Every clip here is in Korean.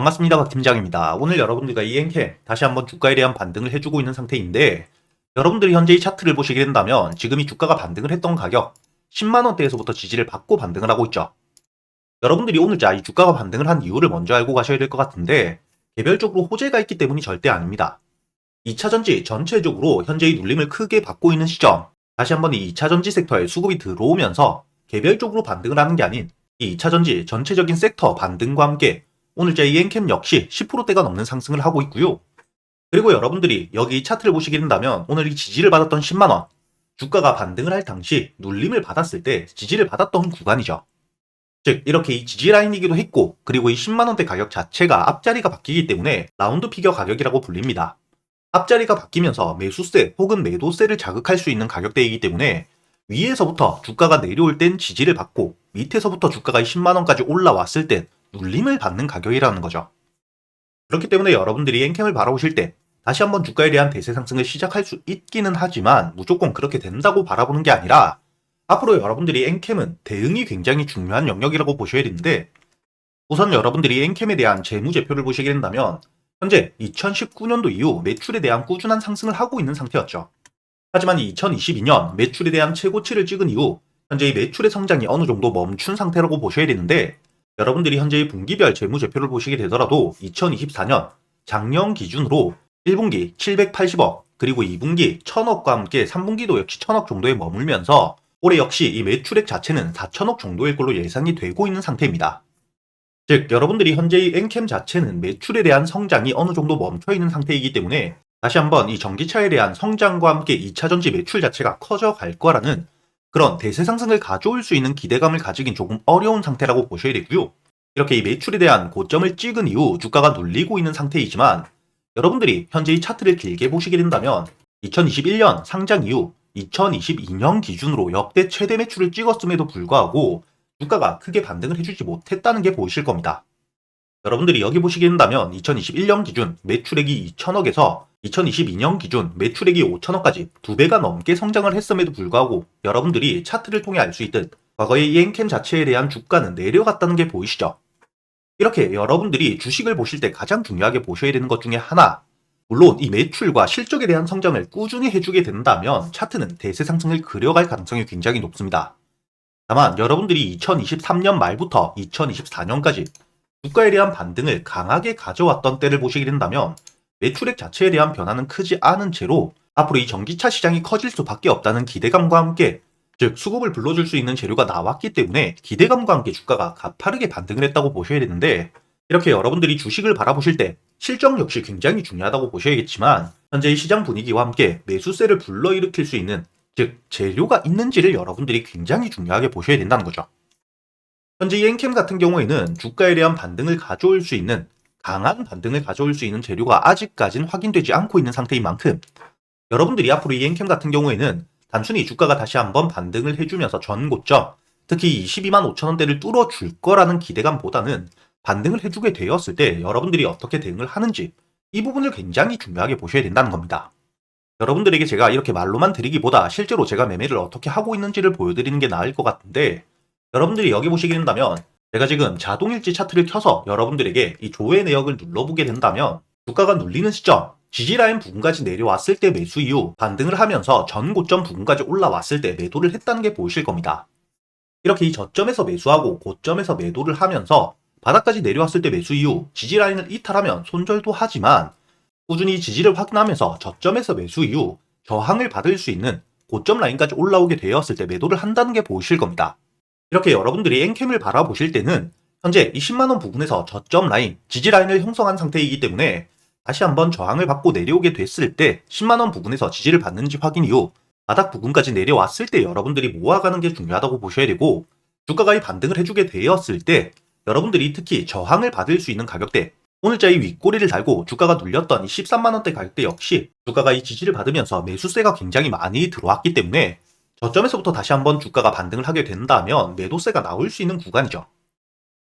반갑습니다. 박 팀장입니다. 오늘 여러분들과 이 엔캠 다시 한번 주가에 대한 반등을 해주고 있는 상태인데, 여러분들이 현재 이 차트를 보시게 된다면 지금 이 주가가 반등을 했던 가격 10만원대에서부터 지지를 받고 반등을 하고 있죠. 여러분들이 오늘자 이 주가가 반등을 한 이유를 먼저 알고 가셔야 될 것 같은데, 개별적으로 호재가 있기 때문이 절대 아닙니다. 2차전지 전체적으로 현재 이 눌림을 크게 받고 있는 시점, 다시 한번 이 2차전지 섹터에 수급이 들어오면서 개별적으로 반등을 하는 게 아닌 이 2차전지 전체적인 섹터 반등과 함께 오늘자 이 엔캠 역시 10%대가 넘는 상승을 하고 있고요. 그리고 여러분들이 여기 이 차트를 보시게 된다면 오늘 이 지지를 받았던 10만원, 주가가 반등을 할 당시 눌림을 받았을 때 지지를 받았던 구간이죠. 즉 이렇게 이 지지 라인이기도 했고, 그리고 이 10만원대 가격 자체가 앞자리가 바뀌기 때문에 라운드 피겨 가격이라고 불립니다. 앞자리가 바뀌면서 매수세 혹은 매도세를 자극할 수 있는 가격대이기 때문에 위에서부터 주가가 내려올 땐 지지를 받고, 밑에서부터 주가가 10만원까지 올라왔을 땐 눌림을 받는 가격이라는 거죠. 그렇기 때문에 여러분들이 엔캠을 바라보실 때 다시 한번 주가에 대한 대세 상승을 시작할 수 있기는 하지만 무조건 그렇게 된다고 바라보는 게 아니라, 앞으로 여러분들이 엔캠은 대응이 굉장히 중요한 영역이라고 보셔야 되는데, 우선 여러분들이 엔캠에 대한 재무제표를 보시게 된다면 현재 2019년도 이후 매출에 대한 꾸준한 상승을 하고 있는 상태였죠. 하지만 2022년 매출에 대한 최고치를 찍은 이후 현재 이 매출의 성장이 어느 정도 멈춘 상태라고 보셔야 되는데, 여러분들이 현재 이 분기별 재무제표를 보시게 되더라도 2024년 작년 기준으로 1분기 780억, 그리고 2분기 1000억과 함께 3분기도 역시 1000억 정도에 머물면서 올해 역시 이 매출액 자체는 4000억 정도일 걸로 예상이 되고 있는 상태입니다. 즉 여러분들이 현재 이 엔캠 자체는 매출에 대한 성장이 어느 정도 멈춰 있는 상태이기 때문에 다시 한번 이 전기차에 대한 성장과 함께 2차전지 매출 자체가 커져갈 거라는 그런 대세 상승을 가져올 수 있는 기대감을 가지긴 조금 어려운 상태라고 보셔야 되고요. 이렇게 이 매출에 대한 고점을 찍은 이후 주가가 눌리고 있는 상태이지만, 여러분들이 현재 이 차트를 길게 보시게 된다면 2021년 상장 이후 2022년 기준으로 역대 최대 매출을 찍었음에도 불구하고 주가가 크게 반등을 해주지 못했다는 게 보이실 겁니다. 여러분들이 여기 보시게 된다면 2021년 기준 매출액이 2천억에서 2022년 기준 매출액이 5천억까지 2배가 넘게 성장을 했음에도 불구하고 여러분들이 차트를 통해 알 수 있듯 과거의 이 엔캠 자체에 대한 주가는 내려갔다는 게 보이시죠? 이렇게 여러분들이 주식을 보실 때 가장 중요하게 보셔야 되는 것 중에 하나, 물론 이 매출과 실적에 대한 성장을 꾸준히 해주게 된다면 차트는 대세 상승을 그려갈 가능성이 굉장히 높습니다. 다만 여러분들이 2023년 말부터 2024년까지 주가에 대한 반등을 강하게 가져왔던 때를 보시게 된다면 매출액 자체에 대한 변화는 크지 않은 채로 앞으로 이 전기차 시장이 커질 수밖에 없다는 기대감과 함께, 즉 수급을 불러줄 수 있는 재료가 나왔기 때문에 기대감과 함께 주가가 가파르게 반등을 했다고 보셔야 되는데, 이렇게 여러분들이 주식을 바라보실 때 실적 역시 굉장히 중요하다고 보셔야겠지만 현재 이 시장 분위기와 함께 매수세를 불러일으킬 수 있는, 즉 재료가 있는지를 여러분들이 굉장히 중요하게 보셔야 된다는 거죠. 현재 이 엔캠 같은 경우에는 주가에 대한 반등을 가져올 수 있는, 강한 반등을 가져올 수 있는 재료가 아직까지는 확인되지 않고 있는 상태인 만큼, 여러분들이 앞으로 이 엔캠 같은 경우에는 단순히 주가가 다시 한번 반등을 해주면서 전 고점, 특히 22만 5천원대를 뚫어줄 거라는 기대감보다는 반등을 해주게 되었을 때 여러분들이 어떻게 대응을 하는지, 이 부분을 굉장히 중요하게 보셔야 된다는 겁니다. 여러분들에게 제가 이렇게 말로만 드리기보다 실제로 제가 매매를 어떻게 하고 있는지를 보여드리는 게 나을 것 같은데, 여러분들이 여기 보시게 된다면 제가 지금 자동일지 차트를 켜서 여러분들에게 이 조회 내역을 눌러보게 된다면 주가가 눌리는 시점, 지지라인 부분까지 내려왔을 때 매수 이후 반등을 하면서 전 고점 부분까지 올라왔을 때 매도를 했다는 게 보이실 겁니다. 이렇게 이 저점에서 매수하고 고점에서 매도를 하면서 바닥까지 내려왔을 때 매수 이후 지지라인을 이탈하면 손절도 하지만, 꾸준히 지지를 확인하면서 저점에서 매수 이후 저항을 받을 수 있는 고점 라인까지 올라오게 되었을 때 매도를 한다는 게 보이실 겁니다. 이렇게 여러분들이 엔캠을 바라보실 때는 현재 이 10만원 부분에서 저점 라인, 지지 라인을 형성한 상태이기 때문에 다시 한번 저항을 받고 내려오게 됐을 때 10만원 부분에서 지지를 받는지 확인 이후 바닥 부분까지 내려왔을 때 여러분들이 모아가는 게 중요하다고 보셔야 되고, 주가가 이 반등을 해주게 되었을 때 여러분들이 특히 저항을 받을 수 있는 가격대, 오늘자 이 윗꼬리를 달고 주가가 눌렸던 이 13만원대 가격대 역시 주가가 이 지지를 받으면서 매수세가 굉장히 많이 들어왔기 때문에 저점에서부터 다시 한번 주가가 반등을 하게 된다면 매도세가 나올 수 있는 구간이죠.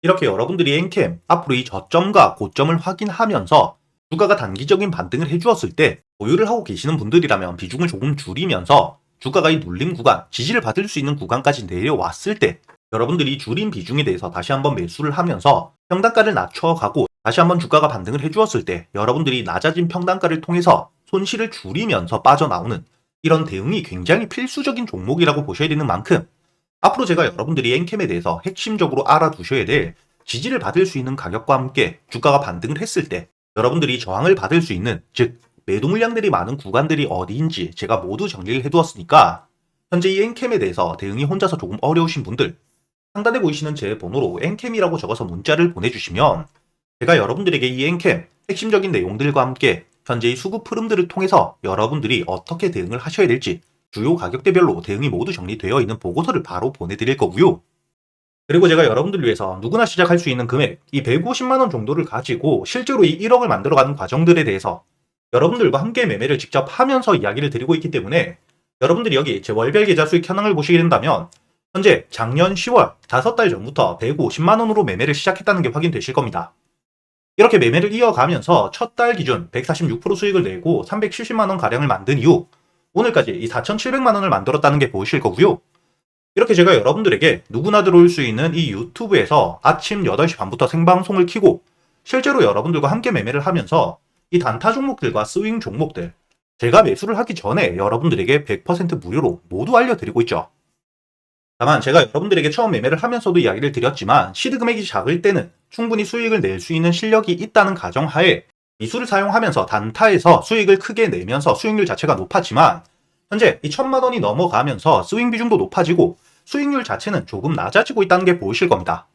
이렇게 여러분들이 엔캠 앞으로 이 저점과 고점을 확인하면서 주가가 단기적인 반등을 해주었을 때 보유를 하고 계시는 분들이라면 비중을 조금 줄이면서 주가가 이 눌림 구간, 지지를 받을 수 있는 구간까지 내려왔을 때 여러분들이 줄인 비중에 대해서 다시 한번 매수를 하면서 평단가를 낮춰가고 다시 한번 주가가 반등을 해주었을 때 여러분들이 낮아진 평단가를 통해서 손실을 줄이면서 빠져나오는 이런 대응이 굉장히 필수적인 종목이라고 보셔야 되는 만큼 앞으로 제가 여러분들이 엔캠에 대해서 핵심적으로 알아두셔야 될 지지를 받을 수 있는 가격과 함께 주가가 반등을 했을 때 여러분들이 저항을 받을 수 있는, 즉 매도 물량들이 많은 구간들이 어디인지 제가 모두 정리를 해두었으니까 현재 이 엔캠에 대해서 대응이 혼자서 조금 어려우신 분들, 상단에 보이시는 제 번호로 엔캠이라고 적어서 문자를 보내주시면 제가 여러분들에게 이 엔캠 핵심적인 내용들과 함께 현재의 수급 흐름들을 통해서 여러분들이 어떻게 대응을 하셔야 될지 주요 가격대별로 대응이 모두 정리되어 있는 보고서를 바로 보내드릴 거고요. 그리고 제가 여러분들 위해서 누구나 시작할 수 있는 금액, 이 150만원 정도를 가지고 실제로 이 1억을 만들어가는 과정들에 대해서 여러분들과 함께 매매를 직접 하면서 이야기를 드리고 있기 때문에 여러분들이 여기 제 월별 계좌 수익 현황을 보시게 된다면 현재 작년 10월 5달 전부터 150만원으로 매매를 시작했다는 게 확인되실 겁니다. 이렇게 매매를 이어가면서 첫 달 기준 146% 수익을 내고 370만원 가량을 만든 이후 오늘까지 이 4,700만원을 만들었다는 게 보이실 거고요. 이렇게 제가 여러분들에게 누구나 들어올 수 있는 이 유튜브에서 아침 8시 반부터 생방송을 켜고 실제로 여러분들과 함께 매매를 하면서 이 단타 종목들과 스윙 종목들 제가 매수를 하기 전에 여러분들에게 100% 무료로 모두 알려드리고 있죠. 다만 제가 여러분들에게 처음 매매를 하면서도 이야기를 드렸지만 시드 금액이 작을 때는 충분히 수익을 낼 수 있는 실력이 있다는 가정하에 미수를 사용하면서 단타에서 수익을 크게 내면서 수익률 자체가 높았지만 현재 이 1,000만원이 넘어가면서 스윙 비중도 높아지고 수익률 자체는 조금 낮아지고 있다는 게 보이실 겁니다.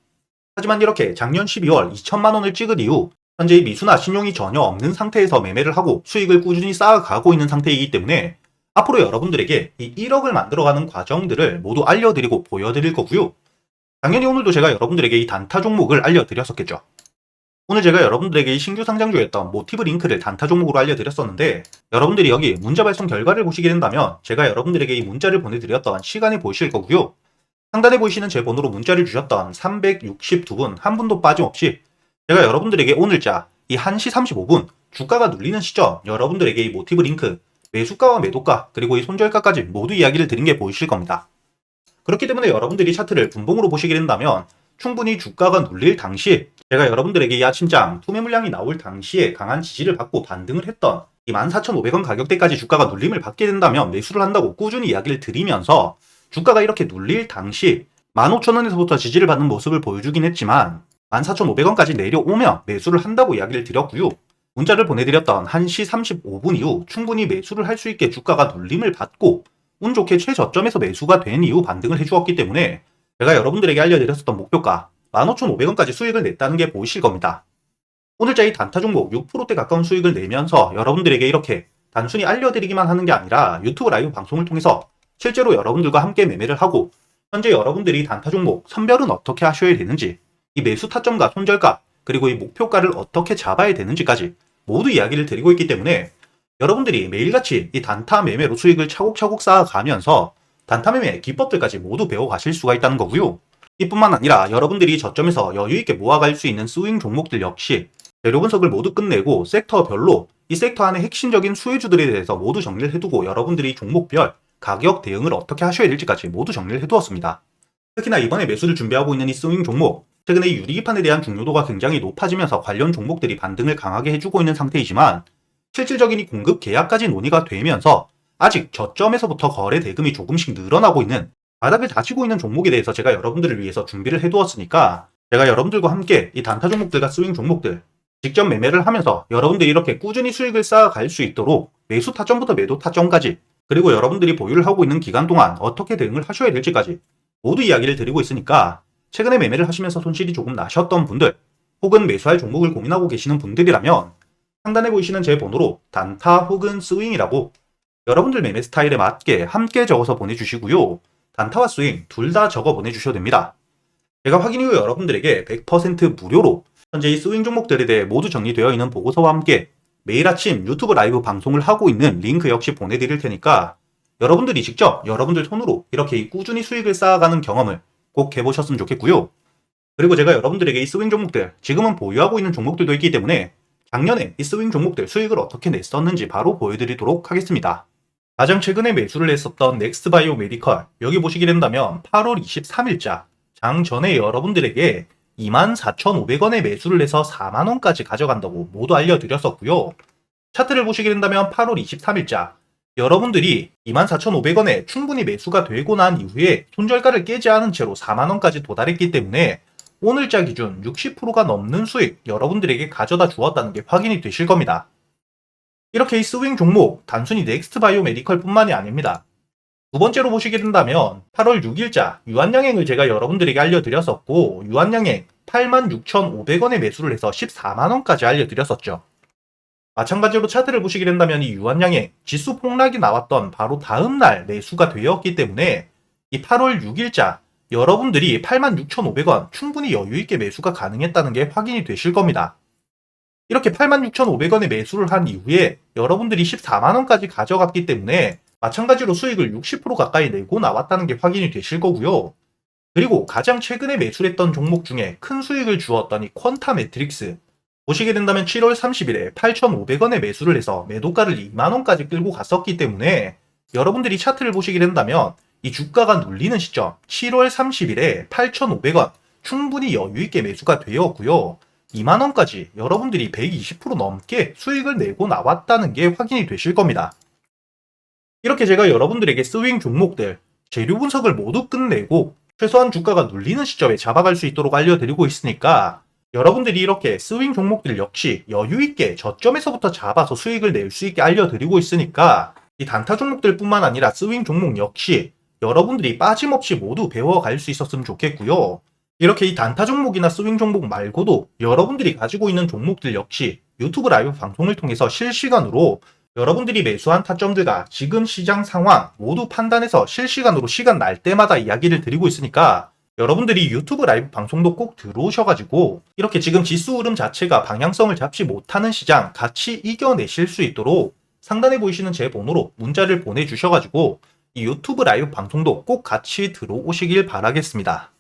하지만 이렇게 작년 12월 2,000만원을 찍은 이후 현재 미수나 신용이 전혀 없는 상태에서 매매를 하고 수익을 꾸준히 쌓아가고 있는 상태이기 때문에 앞으로 여러분들에게 이 1억을 만들어가는 과정들을 모두 알려드리고 보여드릴 거고요. 당연히 오늘도 제가 여러분들에게 이 단타 종목을 알려드렸었겠죠. 오늘 제가 여러분들에게 이 신규 상장주였던 모티브 링크를 단타 종목으로 알려드렸었는데 여러분들이 여기 문자 발송 결과를 보시게 된다면 제가 여러분들에게 이 문자를 보내드렸던 시간이 보이실 거고요. 상단에 보이시는 제 번호로 문자를 주셨던 362분 한 분도 빠짐없이 제가 여러분들에게 오늘자 이 1시 35분 주가가 눌리는 시점 여러분들에게 이 모티브 링크 매수가와 매도가 그리고 이 손절가까지 모두 이야기를 드린 게 보이실 겁니다. 그렇기 때문에 여러분들이 차트를 분봉으로 보시게 된다면 충분히 주가가 눌릴 당시 제가 여러분들에게 이 아침장 투매 물량이 나올 당시에 강한 지지를 받고 반등을 했던 이 14,500원 가격대까지 주가가 눌림을 받게 된다면 매수를 한다고 꾸준히 이야기를 드리면서 주가가 이렇게 눌릴 당시 15,000원에서부터 지지를 받는 모습을 보여주긴 했지만 14,500원까지 내려오면 매수를 한다고 이야기를 드렸고요. 문자를 보내드렸던 1시 35분 이후 충분히 매수를 할 수 있게 주가가 눌림을 받고 운 좋게 최저점에서 매수가 된 이후 반등을 해주었기 때문에 제가 여러분들에게 알려드렸었던 목표가 15,500원까지 수익을 냈다는 게 보이실 겁니다. 오늘자 이 단타 종목 6%대 가까운 수익을 내면서 여러분들에게 이렇게 단순히 알려드리기만 하는 게 아니라 유튜브 라이브 방송을 통해서 실제로 여러분들과 함께 매매를 하고 현재 여러분들이 단타 종목 선별은 어떻게 하셔야 되는지 이 매수 타점과 손절가 그리고 이 목표가를 어떻게 잡아야 되는지까지 모두 이야기를 드리고 있기 때문에 여러분들이 매일같이 이 단타 매매로 수익을 차곡차곡 쌓아가면서 단타 매매 기법들까지 모두 배워가실 수가 있다는 거고요. 이뿐만 아니라 여러분들이 저점에서 여유있게 모아갈 수 있는 스윙 종목들 역시 재료 분석을 모두 끝내고 섹터별로 이 섹터 안의 핵심적인 수혜주들에 대해서 모두 정리를 해두고 여러분들이 종목별 가격 대응을 어떻게 하셔야 될지까지 모두 정리를 해두었습니다. 특히나 이번에 매수를 준비하고 있는 이 스윙 종목 최근에 유리기판에 대한 중요도가 굉장히 높아지면서 관련 종목들이 반등을 강하게 해주고 있는 상태이지만 실질적인 이 공급 계약까지 논의가 되면서 아직 저점에서부터 거래 대금이 조금씩 늘어나고 있는 바닥을 다지고 있는 종목에 대해서 제가 여러분들을 위해서 준비를 해두었으니까 제가 여러분들과 함께 이 단타 종목들과 스윙 종목들 직접 매매를 하면서 여러분들이 이렇게 꾸준히 수익을 쌓아갈 수 있도록 매수 타점부터 매도 타점까지 그리고 여러분들이 보유를 하고 있는 기간 동안 어떻게 대응을 하셔야 될지까지 모두 이야기를 드리고 있으니까 최근에 매매를 하시면서 손실이 조금 나셨던 분들 혹은 매수할 종목을 고민하고 계시는 분들이라면 상단에 보이시는 제 번호로 단타 혹은 스윙이라고 여러분들 매매 스타일에 맞게 함께 적어서 보내주시고요. 단타와 스윙 둘 다 적어 보내주셔도 됩니다. 제가 확인 이후 여러분들에게 100% 무료로 현재 이 스윙 종목들에 대해 모두 정리되어 있는 보고서와 함께 매일 아침 유튜브 라이브 방송을 하고 있는 링크 역시 보내드릴 테니까 여러분들이 직접 여러분들 손으로 이렇게 꾸준히 수익을 쌓아가는 경험을 꼭 해보셨으면 좋겠고요. 그리고 제가 여러분들에게 이 스윙 종목들 지금은 보유하고 있는 종목들도 있기 때문에 작년에 이 스윙 종목들 수익을 어떻게 냈었는지 바로 보여드리도록 하겠습니다. 가장 최근에 매수를 했었던 넥스트바이오 메디컬 여기 보시게 된다면 8월 23일자 장 전에 여러분들에게 24,500원에 매수를 해서 4만원까지 가져간다고 모두 알려드렸었고요. 차트를 보시게 된다면 8월 23일자 여러분들이 24,500원에 충분히 매수가 되고 난 이후에 손절가를 깨지 않은 채로 4만원까지 도달했기 때문에 오늘자 기준 60%가 넘는 수익 여러분들에게 가져다 주었다는 게 확인이 되실 겁니다. 이렇게 이 스윙 종목 단순히 넥스트바이오 메디컬 뿐만이 아닙니다. 두 번째로 보시게 된다면 8월 6일자 유한양행을 제가 여러분들에게 알려드렸었고 유한양행 86,500원에 매수를 해서 14만원까지 알려드렸었죠. 마찬가지로 차트를 보시게 된다면 이 유한양행 지수 폭락이 나왔던 바로 다음날 매수가 되었기 때문에 이 8월 6일자 여러분들이 86,500원 충분히 여유있게 매수가 가능했다는 게 확인이 되실 겁니다. 이렇게 86,500원에 매수를 한 이후에 여러분들이 14만원까지 가져갔기 때문에 마찬가지로 수익을 60% 가까이 내고 나왔다는 게 확인이 되실 거고요. 그리고 가장 최근에 매수했던 종목 중에 큰 수익을 주었던 이 퀀타 매트릭스 보시게 된다면 7월 30일에 8,500원에 매수를 해서 매도가를 2만원까지 끌고 갔었기 때문에 여러분들이 차트를 보시게 된다면 이 주가가 눌리는 시점 7월 30일에 8,500원 충분히 여유있게 매수가 되었고요. 2만원까지 여러분들이 120% 넘게 수익을 내고 나왔다는 게 확인이 되실 겁니다. 이렇게 제가 여러분들에게 스윙 종목들 재료 분석을 모두 끝내고 최소한 주가가 눌리는 시점에 잡아갈 수 있도록 알려드리고 있으니까 여러분들이 이렇게 스윙 종목들 역시 여유있게 저점에서부터 잡아서 수익을 낼 수 있게 알려드리고 있으니까 이 단타 종목들 뿐만 아니라 스윙 종목 역시 여러분들이 빠짐없이 모두 배워갈 수 있었으면 좋겠고요. 이렇게 이 단타 종목이나 스윙 종목 말고도 여러분들이 가지고 있는 종목들 역시 유튜브 라이브 방송을 통해서 실시간으로 여러분들이 매수한 타점들과 지금 시장 상황 모두 판단해서 실시간으로 시간 날 때마다 이야기를 드리고 있으니까 여러분들이 유튜브 라이브 방송도 꼭 들어오셔가지고 이렇게 지금 지수 흐름 자체가 방향성을 잡지 못하는 시장 같이 이겨내실 수 있도록 상단에 보이시는 제 번호로 문자를 보내주셔가지고 이 유튜브 라이브 방송도 꼭 같이 들어오시길 바라겠습니다.